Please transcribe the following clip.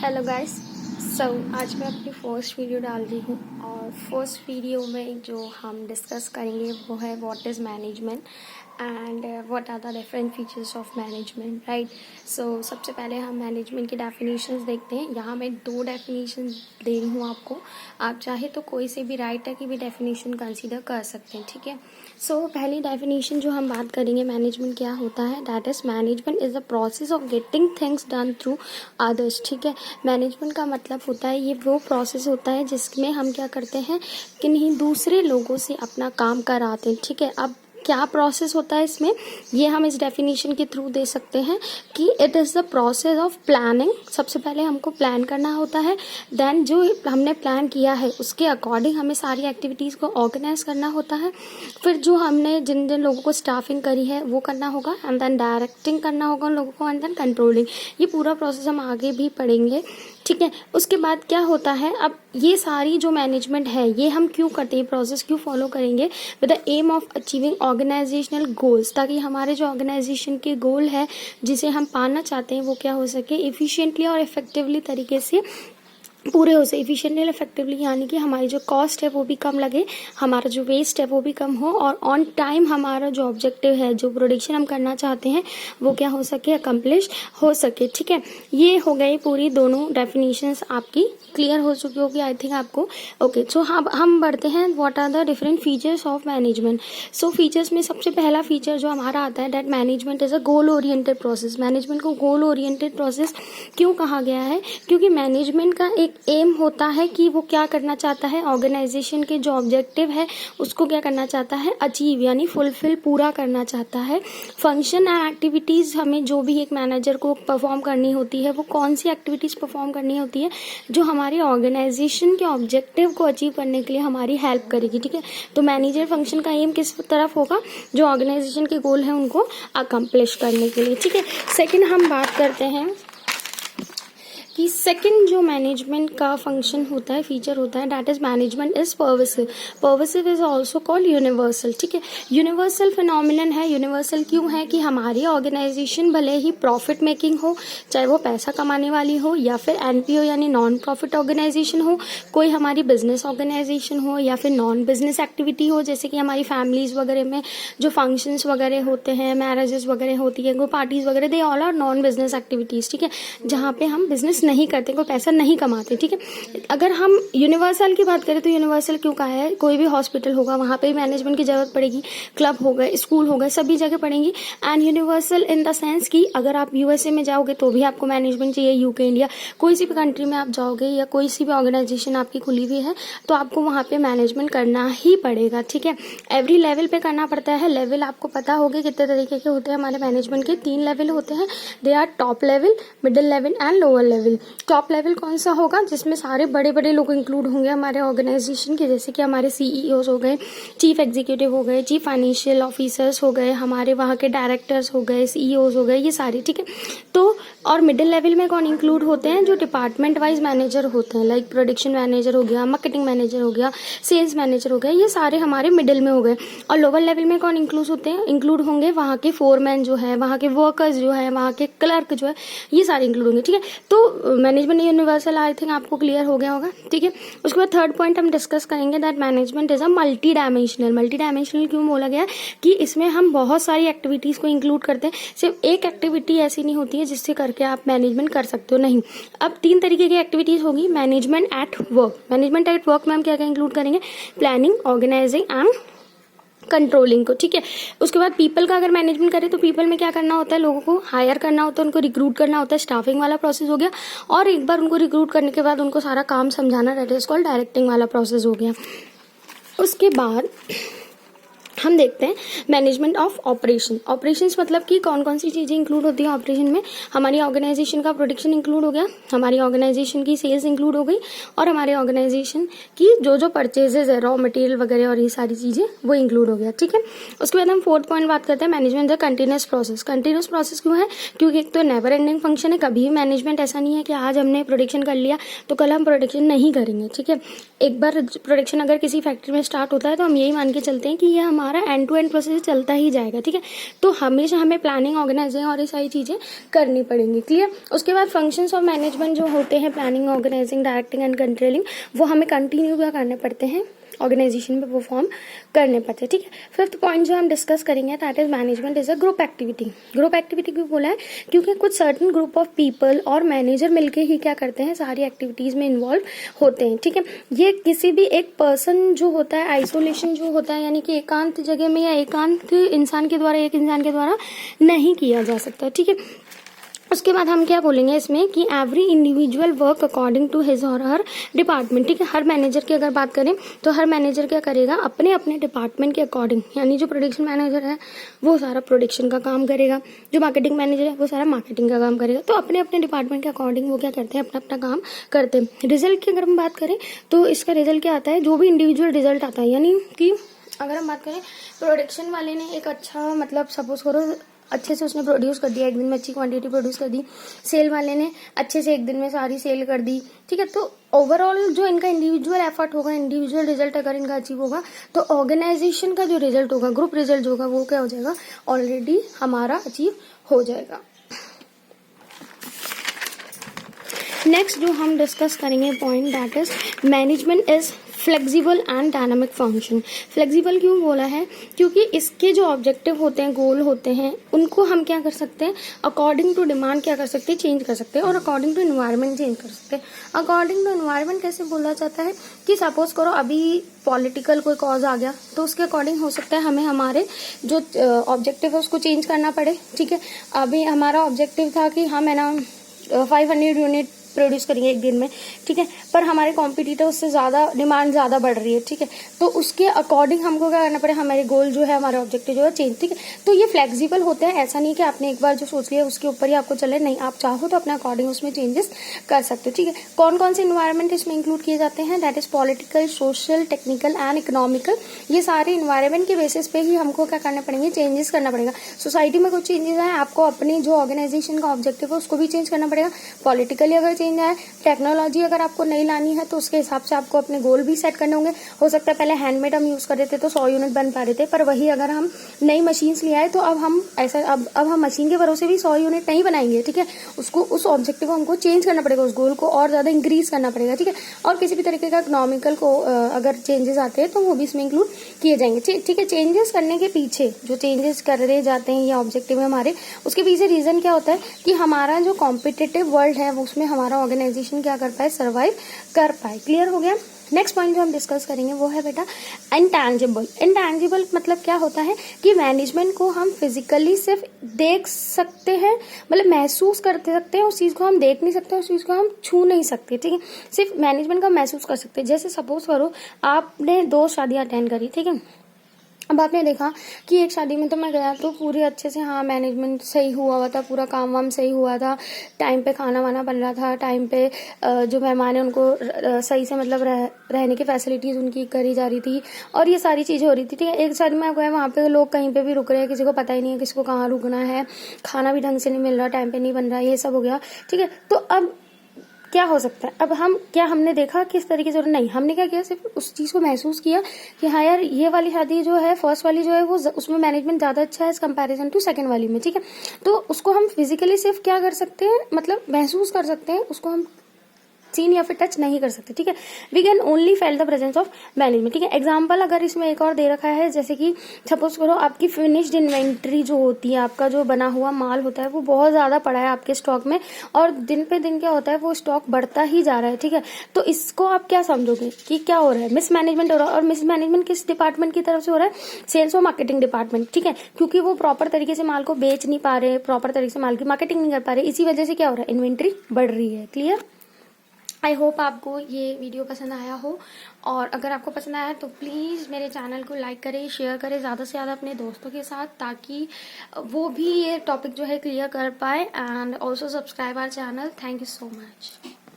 Hello guys. आज मैं अपनी फर्स्ट वीडियो डाल रही हूँ और फर्स्ट वीडियो में जो हम डिस्कस करेंगे वो है what is management and what are the different features of management, right. सबसे पहले हम मैनेजमेंट की डेफिनेशंस देखते हैं। यहाँ मैं 2 डेफिनेशन दे रही हूँ आपको। आप चाहे तो कोई से भी राइटर की भी डेफिनेशन कंसीडर कर सकते हैं, ठीक है। पहली डेफिनेशन जो हम बात करेंगे मैनेजमेंट क्या होता है, that is management is the process of getting things done through others, ठीक है। मैनेजमेंट का मतलब होता है ये वो प्रोसेस होता है जिसमें हम क्या करते हैं, किन्हीं दूसरे लोगों से अपना काम कराते हैं, ठीक है। अब क्या प्रोसेस होता है इसमें, ये हम इस डेफिनेशन के थ्रू दे सकते हैं कि it is the process of planning. सबसे पहले हमको प्लान करना होता है, देन जो हमने प्लान किया है उसके अकॉर्डिंग हमें सारी एक्टिविटीज़ को ऑर्गेनाइज करना होता है। फिर जो हमने जिन जिन लोगों को स्टाफिंग करी है वो करना होगा, एंड देन डायरेक्टिंग करना होगा उन लोगों को, एंड देन कंट्रोलिंग। ये पूरा प्रोसेस हम आगे भी पढ़ेंगे, ठीक है। उसके बाद क्या होता है, अब ये सारी जो मैनेजमेंट है ये हम क्यों करते हैं, प्रोसेस क्यों फॉलो करेंगे, with the aim of achieving organisational goals, ताकि हमारे जो ऑर्गेनाइजेशन के गोल है जिसे हम पाना चाहते हैं वो क्या हो सके, इफिशिएंटली और इफेक्टिवली तरीके से पूरे हो सके। इफिशिएंटली और इफेक्टिवली यानी कि हमारी जो कॉस्ट है वो भी कम लगे, हमारा जो वेस्ट है वो भी कम हो, और ऑन टाइम हमारा जो ऑब्जेक्टिव है, जो प्रोडक्शन हम करना चाहते हैं वो क्या हो सके, अकम्प्लिश हो सके, ठीक है। ये हो गई पूरी दोनों डेफिनेशंस आपकी क्लियर हो चुकी होगी आई थिंक आपको। ओके, सो हम बढ़ते हैं what are the different features of management. Features में सबसे पहला फीचर जो हमारा आता है, that management is a goal oriented process. Management को गोल ओरिएंटेड प्रोसेस क्यों कहा गया है, क्योंकि मैनेजमेंट का एक एम होता है कि वो क्या करना चाहता है, ऑर्गेनाइजेशन के जो ऑब्जेक्टिव है उसको क्या करना चाहता है, अचीव यानी फुलफिल, पूरा करना चाहता है। फंक्शन एंड एक्टिविटीज़ हमें जो भी एक मैनेजर को परफॉर्म करनी होती है वो कौन सी एक्टिविटीज़ परफॉर्म करनी होती है जो हमारे ऑर्गेनाइजेशन के ऑब्जेक्टिव को अचीव करने के लिए हमारी हेल्प करेगी, ठीक है। तो मैनेजर फंक्शन का एम किस तरफ होगा, जो ऑर्गेनाइजेशन के गोल है उनको अकम्प्लिश करने के लिए, ठीक है। सेकेंड हम बात करते हैं कि सेकंड जो मैनेजमेंट का फंक्शन होता है, फीचर होता है, that is management is pervasive. Pervasive is also called universal, ठीक है। यूनिवर्सल फिनोमिनन है। यूनिवर्सल क्यों है कि हमारी ऑर्गेनाइजेशन भले ही प्रॉफिट मेकिंग हो, चाहे वो पैसा कमाने वाली हो, या फिर एनपीओ यानी नॉन प्रॉफिट ऑर्गेनाइजेशन हो, कोई हमारी बिजनेस ऑर्गेनाइजेशन हो, या फिर नॉन बिजनेस एक्टिविटी हो, जैसे कि हमारी फैमिलीज वगैरह में जो फंक्शंस वगैरह होते हैं, मैरिजेस वगैरह होती है, कोई पार्टीज वगैरह, they all are non business activities, ठीक है, जहाँ पे हम बिजनेस नहीं करते, कोई पैसा नहीं कमाते, ठीक है। अगर हम यूनिवर्सल की बात करें तो यूनिवर्सल क्यों कहा है, कोई भी हॉस्पिटल होगा वहाँ पे मैनेजमेंट की जरूरत पड़ेगी, क्लब हो गए, स्कूल हो गए, सभी जगह पड़ेंगी। And universal in the sense कि अगर आप यूएसए में जाओगे तो भी आपको मैनेजमेंट चाहिए, यूके, इंडिया, कोई सी भी कंट्री में आप जाओगे या कोई सी भी ऑर्गेनाइजेशन आपकी खुली हुई है तो आपको वहाँ पे मैनेजमेंट करना ही पड़ेगा, ठीक है। एवरी लेवल पे करना पड़ता है। लेवल आपको पता होगा कितने तरीके के होते हैं हमारे मैनेजमेंट के, 3 लेवल होते हैं। They are top level, middle level and lower level. Top level कौन सा होगा, जिसमें सारे बड़े बड़े लोग इंक्लूड होंगे हमारे ऑर्गेनाइजेशन के, जैसे कि हमारे सीईओज हो गए, चीफ एग्जीक्यूटिव हो गए, चीफ फाइनेंशियल ऑफिसर्स हो गए, हमारे वहाँ के डायरेक्टर्स हो गए, सीईओज हो गए, ये सारे, ठीक है। तो और मिडिल लेवल में कौन इंक्लूड होते हैं, जो डिपार्टमेंट वाइज मैनेजर होते हैं, लाइक प्रोडक्शन मैनेजर हो गया, मार्केटिंग मैनेजर हो गया, सेल्स मैनेजर हो गया, ये सारे हमारे मिडिल में हो गए। और लोअर लेवल में कौन इंक्लूड होते हैं, इंक्लूड होंगे वहाँ के फोरमैन जो है, वहाँ के वर्कर्स जो है, वहाँ के क्लर्क जो है, ये सारे इंक्लूड होंगे, ठीक है। तो मैनेजमेंट यूनिवर्सल आई थिंक आपको क्लियर हो गया होगा, ठीक है। उसके बाद थर्ड पॉइंट हम डिस्कस करेंगे, that management is a multi dimensional. Multi dimensional क्यों बोला गया कि इसमें हम बहुत सारी एक्टिविटीज को इंक्लूड करते हैं, सिर्फ एक एक्टिविटी ऐसी नहीं होती है जिससे करके आप मैनेजमेंट कर सकते हो, नहीं। अब 3 तरीके की एक्टिविटीज होगी। Management at work. Management at work में हम क्या क्या इंक्लूड करेंगे, प्लानिंग, ऑर्गेनाइजिंग एंड कंट्रोलिंग को, ठीक है। उसके बाद पीपल का अगर मैनेजमेंट करें तो पीपल में क्या करना होता है, लोगों को हायर करना होता है, उनको रिक्रूट करना होता है, स्टाफिंग वाला प्रोसेस हो गया। और एक बार उनको रिक्रूट करने के बाद उनको सारा काम समझाना, दैट इज कॉल्ड डायरेक्टिंग वाला प्रोसेस हो गया। उसके बाद हम देखते हैं मैनेजमेंट ऑफ ऑपरेशन। ऑपरेशंस मतलब कि कौन कौन सी चीज़ें इंक्लूड होती हैं ऑपरेशन में। हमारी ऑर्गेनाइजेशन का प्रोडक्शन इंक्लूड हो गया, हमारी ऑर्गेनाइजेशन की सेल्स इंक्लूड हो गई, और हमारे ऑर्गेनाइजेशन की जो जो परचेजेज है, रॉ मटेरियल वगैरह और ये सारी चीज़ें वो इंक्लूड हो गया, ठीक है। उसके बाद हम 4th पॉइंट बात करते हैं, management the continuous process. Continuous process क्यों है, क्योंकि एक तो नेवर एंडिंग फंक्शन है। कभी भी मैनेजमेंट ऐसा नहीं है कि आज हमने प्रोडक्शन कर लिया तो कल हम प्रोडक्शन नहीं करेंगे, ठीक है। एक बार प्रोडक्शन अगर किसी फैक्ट्री में स्टार्ट होता है तो हम यही मान के चलते हैं कि ये हमारा हमारा एंड टू एंड प्रोसेस चलता ही जाएगा, ठीक है। तो हमेशा हमें प्लानिंग, ऑर्गेनाइजिंग और ये सारी चीज़ें करनी पड़ेंगी, क्लियर। उसके बाद फंक्शंस ऑफ मैनेजमेंट जो होते हैं, planning, organising, directing and controlling, वो हमें कंटिन्यू क्या करने पड़ते हैं, ऑर्गेनाइजेशन में परफॉर्म करने पड़ते हैं, ठीक है। फिफ्थ पॉइंट जो हम डिस्कस करेंगे that is management is a group activity. Group activity क्यों बोला है, क्योंकि कुछ सर्टन ग्रुप ऑफ पीपल और मैनेजर मिलके ही क्या करते हैं, सारी एक्टिविटीज में इन्वॉल्व होते हैं, ठीक है। ये किसी भी एक पर्सन जो होता है, आइसोलेशन जो होता है, यानी कि एकांत जगह में या एकांत इंसान के द्वारा, एक इंसान के द्वारा नहीं किया जा सकता, ठीक है। उसके बाद हम क्या बोलेंगे इसमें कि every individual work according to his और हर डिपार्टमेंट, ठीक है। हर मैनेजर की अगर बात करें तो हर मैनेजर क्या करेगा, अपने अपने डिपार्टमेंट के अकॉर्डिंग, यानी जो प्रोडक्शन मैनेजर है वो सारा प्रोडक्शन का काम करेगा, जो मार्केटिंग मैनेजर है वो सारा मार्केटिंग का काम करेगा। तो अपने अपने डिपार्टमेंट के अकॉर्डिंग वो क्या करते हैं, अपना अपना काम करते हैं। रिजल्ट की अगर हम बात करें तो इसका रिजल्ट क्या आता है, जो भी इंडिविजुअल रिजल्ट आता है, यानी कि अगर हम बात करें प्रोडक्शन वाले ने एक अच्छा, मतलब सपोज करो अच्छे से उसने प्रोड्यूस कर दिया, एक दिन में अच्छी क्वांटिटी प्रोड्यूस कर दी, सेल वाले ने अच्छे से एक दिन में सारी सेल कर दी, ठीक है। तो ओवरऑल जो इनका इंडिविजुअल एफर्ट होगा, इंडिविजुअल रिजल्ट अगर इनका अचीव होगा तो ऑर्गेनाइजेशन का जो रिजल्ट होगा, ग्रुप रिजल्ट होगा, वो क्या हो जाएगा, ऑलरेडी हमारा अचीव हो जाएगा। नेक्स्ट जो हम डिस्कस करेंगे point that is management is flexible and dynamic function. Flexible क्यों बोला है, क्योंकि इसके जो ऑब्जेक्टिव होते हैं, गोल होते हैं, उनको हम क्या कर सकते हैं, अकॉर्डिंग टू डिमांड क्या कर सकते हैं, चेंज कर सकते हैं, और अकॉर्डिंग टू एनवायरनमेंट चेंज कर सकते हैं। अकॉर्डिंग टू एनवायरनमेंट कैसे बोला जाता है कि सपोज करो अभी पॉलिटिकल कोई कॉज आ गया तो उसके अकॉर्डिंग हो सकता है हमें हमारे जो ऑब्जेक्टिव है उसको चेंज करना पड़े, ठीक है। अभी हमारा ऑब्जेक्टिव था कि हम है ना 500 यूनिट प्रोड्यूस करेंगे एक दिन में, ठीक है, पर हमारे कॉम्पिटिटर उससे ज़्यादा डिमांड ज़्यादा बढ़ रही है, ठीक है। तो उसके अकॉर्डिंग हमको क्या करना पड़ेगा, हमारे गोल जो है, हमारा ऑब्जेक्टिव जो है चेंज, ठीक है। तो ये फ्लेक्सिबल होते हैं, ऐसा नहीं कि आपने एक बार जो सोच लिया उसके ऊपर ही आपको चले, नहीं, आप चाहो तो अपने अकॉर्डिंग उसमें चेंजेस कर सकते हो, ठीक है। कौन कौन से इन्वायरमेंट इसमें इंक्लूड किए जाते हैं, that is political, social, technical and economical. ये सारे इन्वायरमेंट के बेसिस पे ही हमको क्या करना पड़ेंगे, चेंजेस करना पड़ेगा। सोसाइटी में कुछ चेंजेस आए, आपको अपनी जो ऑर्गेनाइजेशन का ऑब्जेक्टिव है उसको भी चेंज करना पड़ेगा। पॉलिटिकली अगर चेंज आए, टेक्नोलॉजी अगर आपको नहीं लानी है तो उसके हिसाब से आपको अपने गोल भी सेट करने होंगे। हो सकता है पहले हैंडमेड हम यूज कर रहे थे तो 100 यूनिट बन पा रहे थे, पर वही अगर हम नई मशीन्स ले आए तो अब हम ऐसा अब हम मशीन के भरोसे भी 100 यूनिट नहीं बनाएंगे, ठीक है। उसको, उस ऑब्जेक्टिव को हमको चेंज करना पड़ेगा, उस गोल को और ज्यादा इंक्रीज करना पड़ेगा, ठीक है। और किसी भी तरीके का इकोनॉमिकल को अगर चेंजेस आते हैं तो वो भी इसमें इंक्लूड किए जाएंगे, ठीक है। चेंजेस करने के पीछे, जो चेंजेस कर रहे जाते हैं ये ऑब्जेक्टिव है हमारे, उसके पीछे रीजन क्या होता है कि हमारा जो कॉम्पिटिटिव वर्ल्ड है उसमें हमारा ऑर्गेनाइजेशन क्या कर पाए, सर्वाइव कर पाए। क्लियर हो गया। नेक्स्ट पॉइंट जो हम डिस्कस करेंगे वो है बेटा इंटैंजिबल। इंटैंजिबल मतलब क्या होता है कि मैनेजमेंट को हम फिजिकली सिर्फ देख सकते हैं, मतलब महसूस करते सकते हैं, उस चीज को हम देख नहीं सकते, उस चीज को हम छू नहीं सकते, ठीक है। सिर्फ मैनेजमेंट का महसूस कर सकते हैं। जैसे सपोज करो आपने 2 शादियां अटेंड करी, ठीक है। अब आपने देखा कि एक शादी में तो मैं गया तो पूरी अच्छे से, हाँ, मैनेजमेंट सही हुआ था, पूरा काम वाम सही हुआ था, टाइम पे खाना वाना बन रहा था, टाइम पे जो मेहमान है उनको सही से मतलब रहने की फैसिलिटीज उनकी करी जा रही थी, और ये सारी चीजें हो रही थी, ठीक है। एक शादी में गए, वहाँ पे लोग कहीं पे भी रुक रहे हैं, किसी को पता ही नहीं है किसको कहाँ रुकना है, खाना भी ढंग से नहीं मिल रहा, टाइम पे नहीं बन रहा, ये सब हो गया, ठीक है। तो अब क्या हो सकता है, अब हमने देखा किस तरीके से, नहीं, हमने क्या किया, सिर्फ उस चीज को महसूस किया कि हाँ यार, ये वाली शादी जो है, फर्स्ट वाली जो है वो उसमें मैनेजमेंट ज्यादा अच्छा है एज कंपैरिजन टू सेकंड वाली में, ठीक है। तो उसको हम फिजिकली सिर्फ क्या कर सकते हैं, मतलब महसूस कर सकते हैं, उसको हम सीन या फिर टच नहीं कर सकते, ठीक है। We can only feel the presence of management, ठीक है। एग्जाम्पल अगर इसमें एक और दे रखा है, जैसे कि सपोज करो आपकी फिनिश्ड इन्वेंट्री जो होती है, आपका जो बना हुआ माल होता है वो बहुत ज्यादा पड़ा है आपके स्टॉक में, और दिन पे दिन क्या होता है वो स्टॉक बढ़ता ही जा रहा है, ठीक है। तो इसको आप क्या समझोगे कि क्या हो रहा है, मिसमैनेजमेंट हो रहा है। और मिसमैनेजमेंट किस डिपार्टमेंट की तरफ से हो रहा है, सेल्स और मार्केटिंग डिपार्टमेंट, ठीक है, क्योंकि वो प्रॉपर तरीके से माल को बेच नहीं पा रहे, प्रॉपर तरीके से माल की मार्केटिंग नहीं कर पा रहे, इसी वजह से क्या हो रहा है, इन्वेंट्री बढ़ रही है। क्लियर। आई होप आपको ये वीडियो पसंद आया हो, और अगर आपको पसंद आया तो प्लीज़ मेरे चैनल को लाइक करें, शेयर करें ज़्यादा से ज़्यादा अपने दोस्तों के साथ, ताकि वो भी ये टॉपिक जो है क्लियर कर पाए। And also subscribe our channel. Thank you so much.